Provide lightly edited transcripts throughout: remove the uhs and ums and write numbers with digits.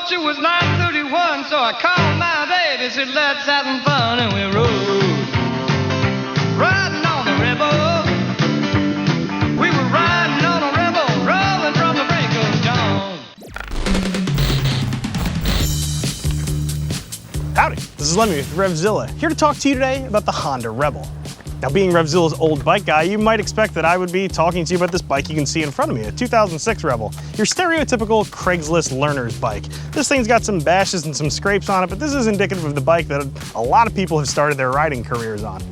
thought it was 9:31, so I called my baby, said let's have some fun, and we rode. Riding on the rebel. We were riding on a rebel, rolling from the break of dawn. Howdy, this is Lemmy with RevZilla, here to talk to you today about the Honda Rebel. Now, being RevZilla's old bike guy, you might expect that I would be talking to you about this bike you can see in front of me, a 2006 Rebel, your stereotypical Craigslist learner's bike. This thing's got some bashes and some scrapes on it, but this is indicative of the bike that a lot of people have started their riding careers on.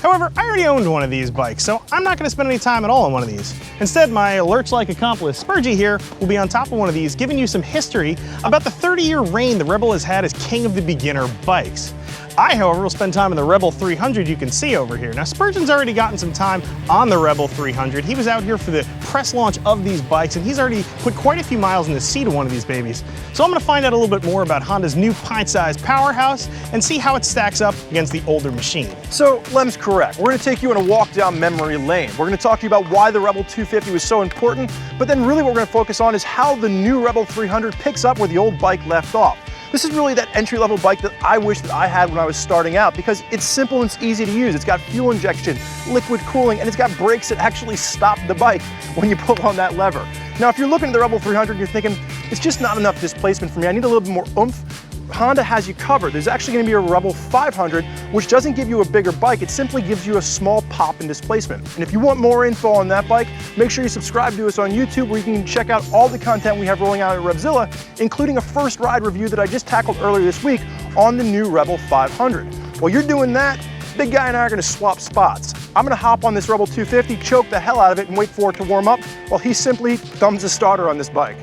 However, I already owned one of these bikes, so I'm not going to spend any time at all on one of these. Instead, my lurch-like accomplice, Spurgy here, will be on top of one of these, giving you some history about the 30-year reign the Rebel has had as king of the beginner bikes. I, however, will spend time in the Rebel 300 you can see over here. Now, Spurgeon's already gotten some time on the Rebel 300. He was out here for the press launch of these bikes, and he's already put quite a few miles in the seat of one of these babies. So I'm going to find out a little bit more about Honda's new pint-sized powerhouse and see how it stacks up against the older machine. So, Lem's correct. We're going to take you on a walk down memory lane. We're going to talk to you about why the Rebel 250 was so important, but then really what we're going to focus on is how the new Rebel 300 picks up where the old bike left off. This is really that entry-level bike that I wish that I had when I was starting out because it's simple and it's easy to use. It's got fuel injection, liquid cooling, and it's got brakes that actually stop the bike when you pull on that lever. Now, if you're looking at the Rebel 300, you're thinking, it's just not enough displacement for me. I need a little bit more oomph. Honda has you covered. There's actually going to be a Rebel 500, which doesn't give you a bigger bike. It simply gives you a small pop in displacement. And if you want more info on that bike, make sure you subscribe to us on YouTube, where you can check out all the content we have rolling out at RevZilla, including a first ride review that I just tackled earlier this week on the new Rebel 500. While you're doing that, Big Guy and I are going to swap spots. I'm going to hop on this Rebel 250, choke the hell out of it, and wait for it to warm up, while he simply thumbs the starter on this bike.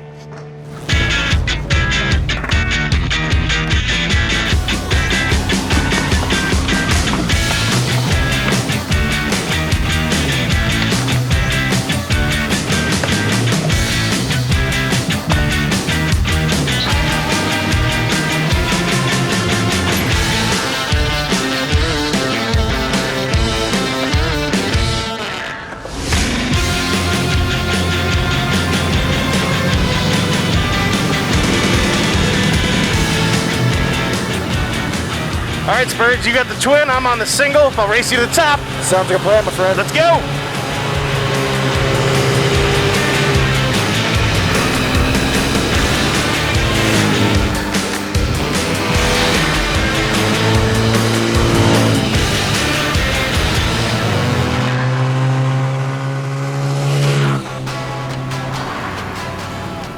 All right, Spurge, you got the twin, I'm on the single. I'll race you to the top. Sounds like a plan, my friend. Let's go.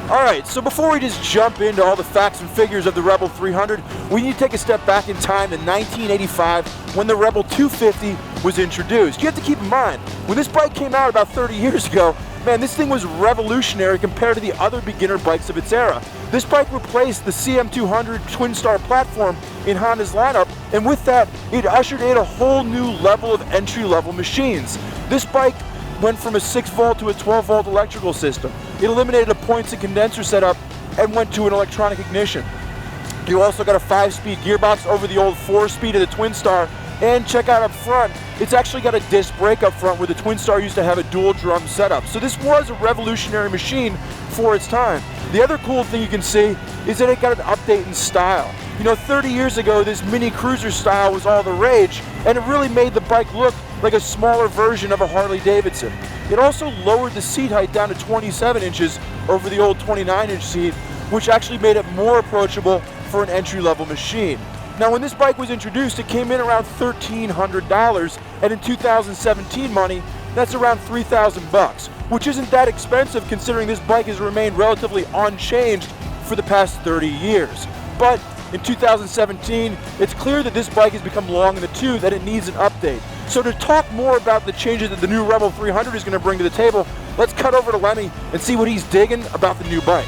Alright, so before we just jump into all the facts and figures of the Rebel 300, we need to take a step back in time to 1985 when the Rebel 250 was introduced. You have to keep in mind, when this bike came out about 30 years ago, man, this thing was revolutionary compared to the other beginner bikes of its era. This bike replaced the CM200 Twin Star platform in Honda's lineup, and with that, it ushered in a whole new level of entry-level machines. This bike went from a 6-volt to a 12-volt electrical system. It eliminated a points and condenser setup and went to an electronic ignition. You also got a 5-speed gearbox over the old 4-speed of the Twin Star, and check out up front, it's actually got a disc brake up front where the Twin Star used to have a dual drum setup. So this was a revolutionary machine for its time. The other cool thing you can see is that it got an update in style. You know, 30 years ago, this mini cruiser style was all the rage, and it really made the bike look like a smaller version of a Harley Davidson. It also lowered the seat height down to 27 inches over the old 29-inch seat, which actually made it more approachable for an entry-level machine. Now, when this bike was introduced, it came in around $1,300, and in 2017 money, that's around $3,000, which isn't that expensive considering this bike has remained relatively unchanged for the past 30 years. But in 2017, it's clear that this bike has become long in the tooth, that it needs an update. So to talk more about the changes that the new Rebel 300 is going to bring to the table, let's cut over to Lemmy and see what he's digging about the new bike.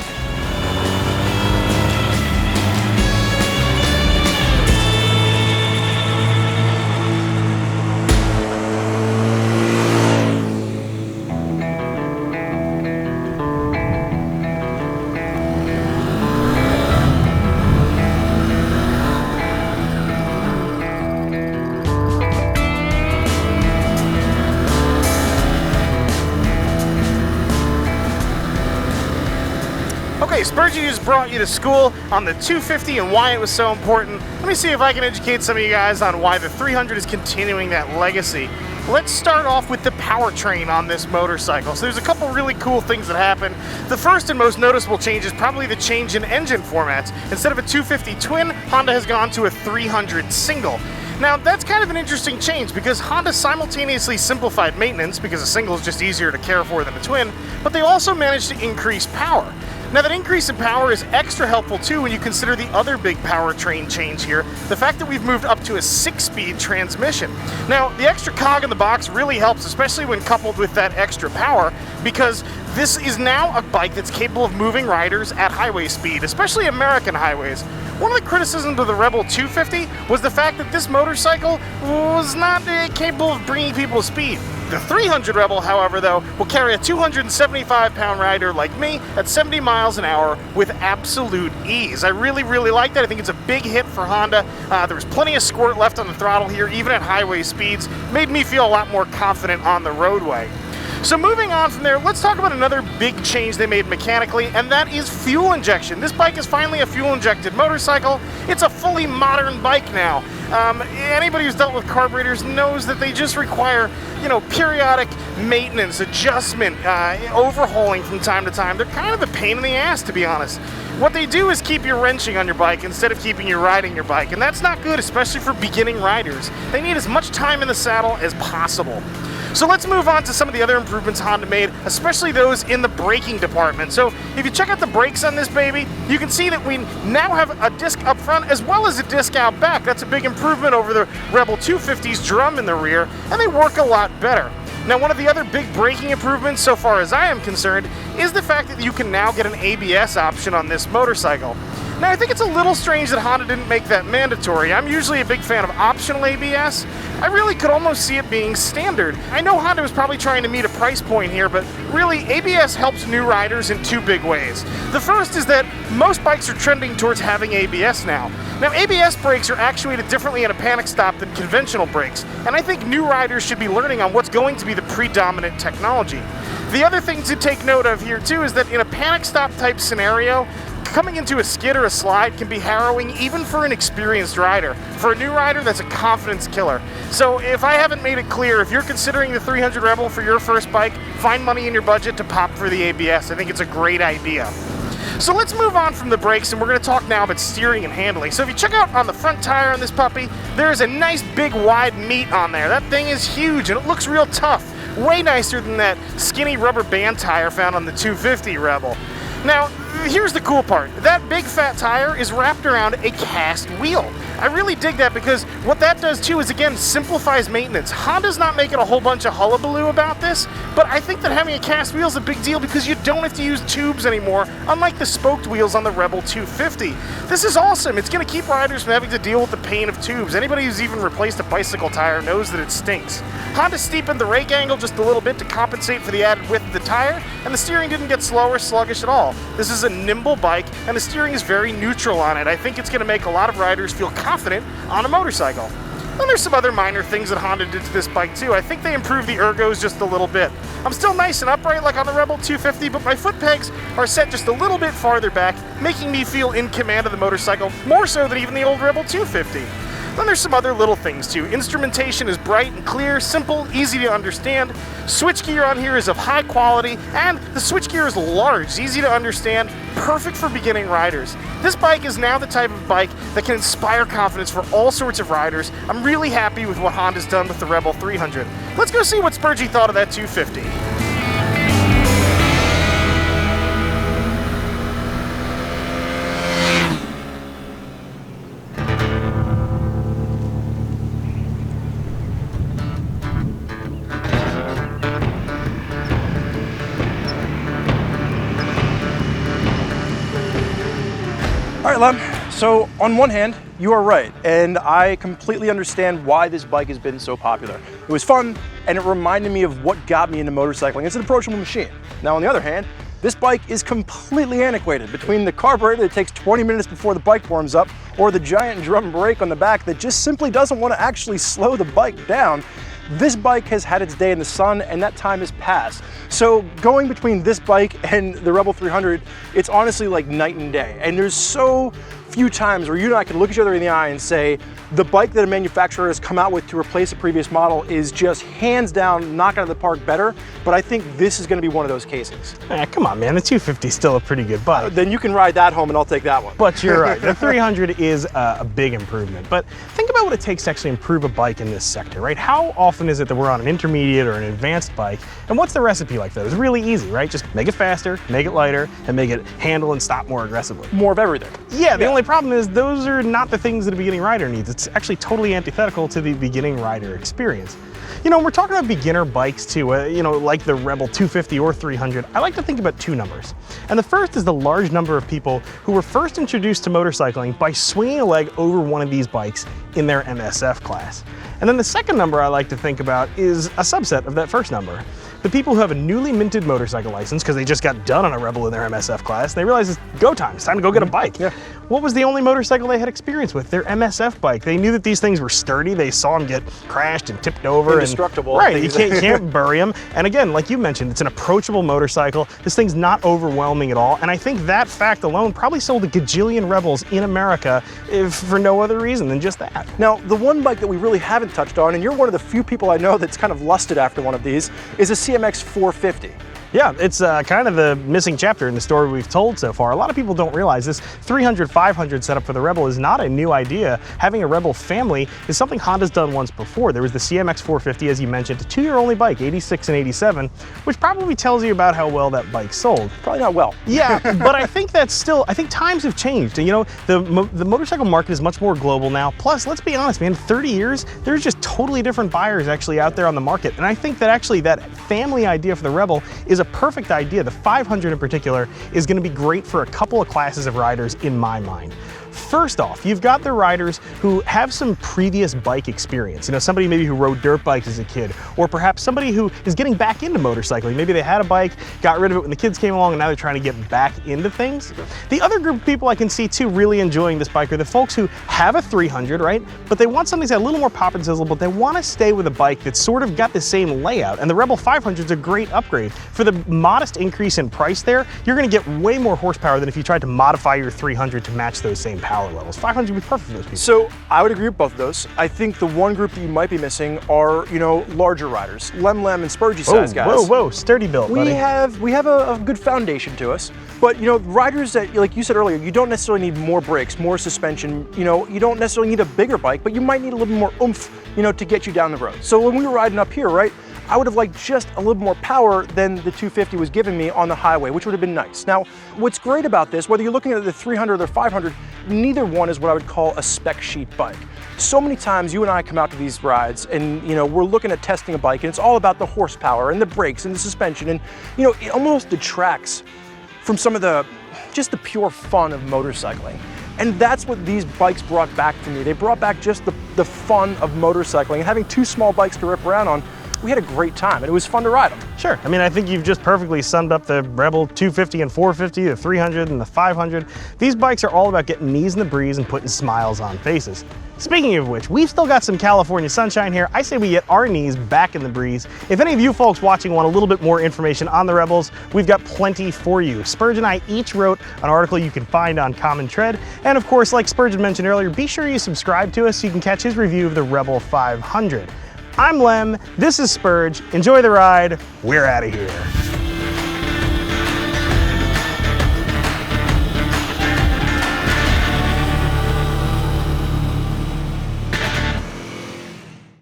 Spurgy just brought you to school on the 250 and why it was so important. Let me see if I can educate some of you guys on why the 300 is continuing that legacy. Let's start off with the powertrain on this motorcycle. So there's a couple really cool things that happen. The first and most noticeable change is probably the change in engine formats. Instead of a 250 twin, Honda has gone to a 300 single. Now that's kind of an interesting change because Honda simultaneously simplified maintenance because a single is just easier to care for than a twin, but they also managed to increase power. Now that increase in power is extra helpful too when you consider the other big powertrain change here, the fact that we've moved up to a 6-speed transmission. Now the extra cog in the box really helps, especially when coupled with that extra power, because this is now a bike that's capable of moving riders at highway speed, especially American highways. One of the criticisms of the Rebel 250 was the fact that this motorcycle was not capable of bringing people to speed. The 300 Rebel, however, though, will carry a 275-pound rider like me at 70 miles an hour with absolute ease. I really like that. I think it's a big hit for Honda. There was plenty of squirt left on the throttle here, even at highway speeds. Made me feel a lot more confident on the roadway. So moving on from there, let's talk about another big change they made mechanically, and that is fuel injection. This bike is finally a fuel-injected motorcycle. It's a fully modern bike now. Anybody who's dealt with carburetors knows that they just require, periodic maintenance, adjustment, overhauling from time to time. They're kind of a pain in the ass, to be honest. What they do is keep you wrenching on your bike instead of keeping you riding your bike, and that's not good, especially for beginning riders. They need as much time in the saddle as possible. So let's move on to some of the other improvements Honda made, especially those in the braking department. So if you check out the brakes on this baby, you can see that we now have a disc up front as well as a disc out back. That's a big improvement over the Rebel 250's drum in the rear, and they work a lot better. Now, one of the other big braking improvements, so far as I am concerned, is the fact that you can now get an ABS option on this motorcycle. Now, I think it's a little strange that Honda didn't make that mandatory. I'm usually a big fan of optional ABS. I really could almost see it being standard. I know Honda was probably trying to meet a price point here, but really, ABS helps new riders in two big ways. The first is that most bikes are trending towards having ABS now. Now, ABS brakes are actuated differently in a panic stop than conventional brakes, and I think new riders should be learning on what's going to be the predominant technology. The other thing to take note of here, too, is that in a panic stop type scenario, coming into a skid or a slide can be harrowing even for an experienced rider. For a new rider, that's a confidence killer. So if I haven't made it clear, if you're considering the 300 Rebel for your first bike, find money in your budget to pop for the ABS. I think it's a great idea. So let's move on from the brakes, and we're going to talk now about steering and handling. So if you check out on the front tire on this puppy, there's a nice big wide meat on there. That thing is huge and it looks real tough. Way nicer than that skinny rubber band tire found on the 250 Rebel. Now, here's the cool part. That big fat tire is wrapped around a cast wheel. I really dig that because what that does too is, again, simplifies maintenance. Honda's not making a whole bunch of hullabaloo about this, but I think that having a cast wheel is a big deal because you don't have to use tubes anymore, unlike the spoked wheels on the Rebel 250. This is awesome. It's going to keep riders from having to deal with the pain of tubes. Anybody who's even replaced a bicycle tire knows that it stinks. Honda steepened the rake angle just a little bit to compensate for the added width of the tire, and the steering didn't get slow or sluggish at all. This is a nimble bike, and the steering is very neutral on it. I think it's going to make a lot of riders feel confident on a motorcycle. Then there's some other minor things that Honda did to this bike too. I think they improved the ergos just a little bit. I'm still nice and upright like on the Rebel 250, but my foot pegs are set just a little bit farther back, making me feel in command of the motorcycle, more so than even the old Rebel 250. Then there's some other little things too. Instrumentation is bright and clear, simple, easy to understand. Switchgear on here is of high quality, and the switchgear is large, easy to understand, perfect for beginning riders. This bike is now the type of bike that can inspire confidence for all sorts of riders. I'm really happy with what Honda's done with the Rebel 300. Let's go see what Spurgy thought of that 250. All right, Lem, so on one hand, you are right, and I completely understand why this bike has been so popular. It was fun, and it reminded me of what got me into motorcycling. It's an approachable machine. Now, on the other hand, this bike is completely antiquated. Between the carburetor that takes 20 minutes before the bike warms up, or the giant drum brake on the back that just simply doesn't want to actually slow the bike down, This bike has had its day in the sun, and that time has passed. So going between this bike and the Rebel 300, it's honestly like night and day. And there's so few times where you and I can look each other in the eye and say, the bike that a manufacturer has come out with to replace a previous model is just hands down knock out of the park better, but I think this is going to be one of those cases. Come on, man, the 250 is still a pretty good bike. Then you can ride that home and I'll take that one. But you're right, the 300 is a big improvement. But think about what it takes to actually improve a bike in this sector, right? How often is it that we're on an intermediate or an advanced bike, and what's the recipe like that? It's really easy, right? Just make it faster, make it lighter, and make it handle and stop more aggressively. More of everything. Yeah, the only problem is those are not the things that a beginning rider needs. It's actually totally antithetical to the beginning rider experience. You know, when we're talking about beginner bikes too, you know, like the Rebel 250 or 300, I like to think about two numbers. And the first is the large number of people who were first introduced to motorcycling by swinging a leg over one of these bikes in their MSF class. And then the second number I like to think about is a subset of that first number. The people who have a newly minted motorcycle license because they just got done on a Rebel in their MSF class, and they realize it's go time, it's time to go get a bike. Yeah. What was the only motorcycle they had experience with? Their MSF bike. They knew that these things were sturdy, they saw them get crashed and tipped over. Indestructible. Right, you can't bury them. And again, like you mentioned, it's an approachable motorcycle. This thing's not overwhelming at all, and I think that fact alone probably sold a gajillion Rebels in America if for no other reason than just that. Now, the one bike that we really haven't touched on, and you're one of the few people I know that's kind of lusted after one of these, is a CMX 450. Yeah, it's kind of the missing chapter in the story we've told so far. A lot of people don't realize this 300-500 setup for the Rebel is not a new idea. Having a Rebel family is something Honda's done once before. There was the CMX 450, as you mentioned, a two-year only bike, 86 and 87, which probably tells you about how well that bike sold. Probably not well. Yeah, but I think that's still, I think times have changed. And you know, the motorcycle market is much more global now. Plus, let's be honest, man, 30 years, there's just totally different buyers actually out there on the market. And I think that actually that family idea for the Rebel is a perfect idea. The 500 in particular is going to be great for a couple of classes of riders in my mind. First off, you've got the riders who have some previous bike experience. You know, somebody maybe who rode dirt bikes as a kid, or perhaps somebody who is getting back into motorcycling. Maybe they had a bike, got rid of it when the kids came along, and now they're trying to get back into things. The other group of people I can see too really enjoying this bike are the folks who have a 300, right? But they want something that's a little more pop and sizzle, but they want to stay with a bike that's sort of got the same layout. And the Rebel 500 is a great upgrade. For the modest increase in price there, you're going to get way more horsepower than if you tried to modify your 300 to match those same power levels. 500 would be perfect for those people. So I would agree with both of those. I think the one group that you might be missing are, you know, larger riders, Lem and Spurgy size guys. Whoa, sturdy build, buddy. We have a good foundation to us, but you know, riders that, like you said earlier, you don't necessarily need more brakes, more suspension. You know, you don't necessarily need a bigger bike, but you might need a little more oomph, you know, to get you down the road. So when we were riding up here, right, I would have liked just a little more power than the 250 was giving me on the highway, which would have been nice. Now, what's great about this, whether you're looking at the 300 or the 500, neither one is what I would call a spec sheet bike. So many times you and I come out to these rides and, you know, we're looking at testing a bike and it's all about the horsepower and the brakes and the suspension, and, you know, it almost detracts from some of just the pure fun of motorcycling. And that's what these bikes brought back to me. They brought back just the fun of motorcycling, and having two small bikes to rip around on, we had a great time, and it was fun to ride them. Sure, I mean, I think you've just perfectly summed up the Rebel 250 and 450, the 300 and the 500. These bikes are all about getting knees in the breeze and putting smiles on faces. Speaking of which, we've still got some California sunshine here. I say we get our knees back in the breeze. If any of you folks watching want a little bit more information on the Rebels, we've got plenty for you. Spurge and I each wrote an article you can find on Common Tread. And of course, like Spurgeon mentioned earlier, be sure you subscribe to us so you can catch his review of the Rebel 500. I'm Lem, this is Spurge. Enjoy the ride, we're out of here.